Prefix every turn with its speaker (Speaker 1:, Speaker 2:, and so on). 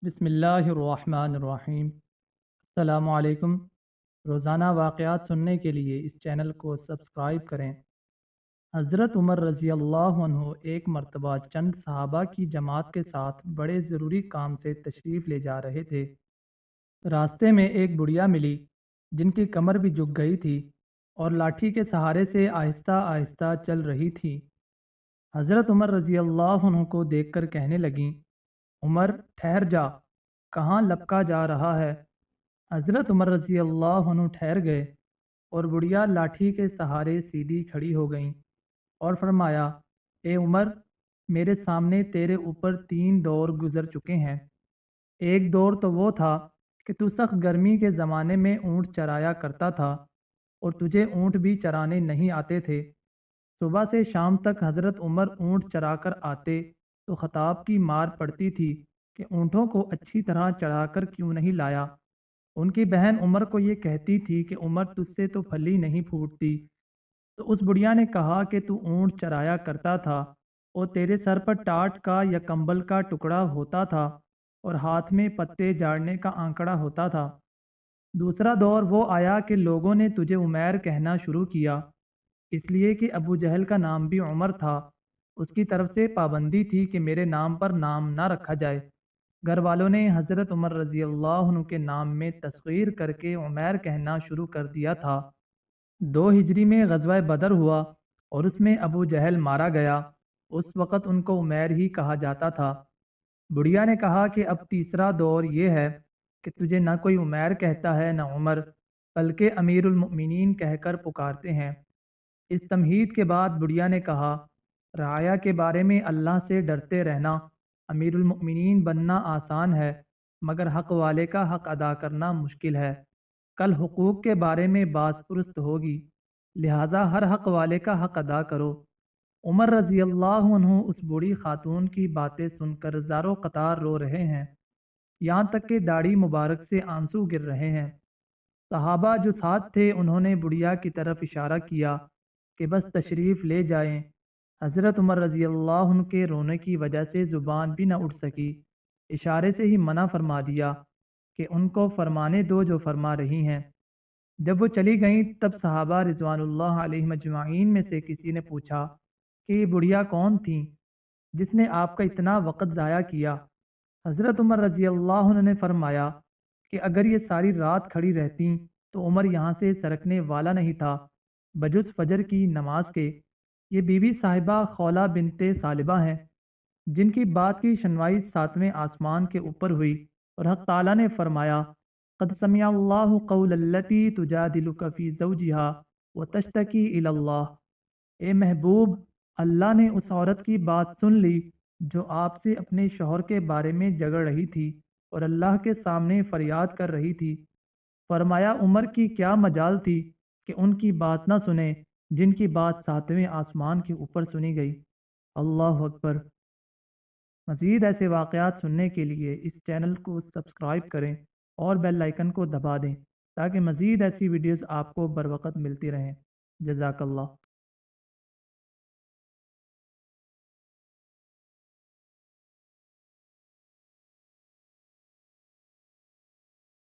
Speaker 1: बिस्मिल्लाहिर्रहमानिर्रहीम। अस्सलामु अलैकुम। रोज़ाना वाक़यात सुनने के लिए इस चैनल को सब्सक्राइब करें। हज़रत उमर रज़ी अल्लाह अन्हु एक मर्तबा चंद सहाबा की जमात के साथ बड़े ज़रूरी काम से तशरीफ़ ले जा रहे थे। रास्ते में एक बुढ़िया मिली जिनकी कमर भी झुक गई थी और लाठी के सहारे से आहिस्ता आहिस्ता चल रही थी। हज़रत उमर रज़ी अल्लाह अन्हु को देखकर कहने लगीं, उमर ठहर जा, कहाँ लपका जा रहा है। हज़रत उमर रज़ी अल्लाह अन्हु ठहर गए और बुढ़िया लाठी के सहारे सीधी खड़ी हो गईं और फरमाया, ए उमर, मेरे सामने तेरे ऊपर 3 दौर गुजर चुके हैं। एक दौर तो वो था कि तू सख्त गर्मी के ज़माने में ऊँट चराया करता था और तुझे ऊँट भी चराने नहीं आते थे। सुबह से शाम तक हज़रत उमर ऊँट चराकर आते तो ख़ताब की मार पड़ती थी कि ऊँटों को अच्छी तरह चराकर क्यों नहीं लाया। उनकी बहन उमर को ये कहती थी कि उमर, तुझसे तो फली नहीं फूटती। तो उस बुढ़िया ने कहा कि तू ऊँट चराया करता था और तेरे सर पर टाट का या कंबल का टुकड़ा होता था और हाथ में पत्ते झाड़ने का आंकड़ा होता था। दूसरा दौर वो आया कि लोगों ने तुझे उमैर कहना शुरू किया, इसलिए कि अबू जहल का नाम भी उमर था। उसकी तरफ से पाबंदी थी कि मेरे नाम पर नाम ना रखा जाए। घर वालों ने हज़रत उमर रज़ी अल्लाह अन्हु के नाम में तस्ग़ीर करके उमैर कहना शुरू कर दिया था। 2 हिजरी में ग़ज़वा बदर हुआ और उसमें अबू जहल मारा गया। उस वक़्त उनको उमैर ही कहा जाता था। बुढ़िया ने कहा कि अब तीसरा दौर ये है कि तुझे न कोई उमैर कहता है न उमर, बल्कि अमीरुल मोमिनीन कहकर पुकारते हैं। इस तमहीद के बाद बुढ़िया ने कहा, राया के बारे में अल्लाह से डरते रहना। अमीरुल मोमिनीन बनना आसान है, मगर हक़ वाले का हक़ अदा करना मुश्किल है। कल हुकूक के बारे में बात पुरस्त होगी, लिहाजा हर हक़ वाले का हक़ अदा करो। उमर रज़ी अल्लाह अन्हु उस बूढ़ी खातून की बातें सुनकर ज़ारो क़तार रो रहे हैं, यहाँ तक कि दाढ़ी मुबारक से आंसू गिर रहे हैं। सहाबा जो साथ थे उन्होंने बुढ़िया की तरफ इशारा किया कि बस तशरीफ़ ले जाएं। हज़रत उमर रज़ी अल्लाह अन्हु के रोने की वजह से ज़ुबान भी न उठ सकी। इशारे से ही मना फरमा दिया कि उनको फरमाने दो जो फरमा रही हैं। जब वो चली गईं तब सहाबा रिज़वानुल्लाह अलैहिम अजमाइन में से किसी ने पूछा कि ये बुढ़िया कौन थी जिसने आपका इतना वक़्त ज़ाया किया। हज़रत उमर रज़ी अल्लाह अन्हु ने फरमाया कि अगर ये सारी रात खड़ी रहतीं तो उमर यहाँ से सरकने वाला नहीं था बजुज़ फ़जर की नमाज के। ये बीबी साहिबा खौला बिनते सालिबा हैं जिनकी बात की शनवाई 7वें आसमान के ऊपर हुई और हक़ ताला ने फरमाया, क़द समिअल्लाहु क़ौलल्लती तुजादिलुका फ़ी ज़ौजिहा व तश्तकी इलल्लाह। ए महबूब, अल्लाह ने उस औरत की बात सुन ली जो आपसे अपने शौहर के बारे में झगड़ रही थी और अल्लाह के सामने फरियाद कर रही थी। फरमाया, उमर की क्या मजाल थी कि उनकी बात न सुने जिनकी बात 7वें आसमान के ऊपर सुनी गई। अल्लाह अकबर। मज़ीद ऐसे वाक़यात सुनने के लिए इस चैनल को सब्सक्राइब करें और बेल आइकन को दबा दें ताकि मज़ीद ऐसी वीडियोज़ आपको बर वक़्त मिलती रहें। जज़ाकल्लाह।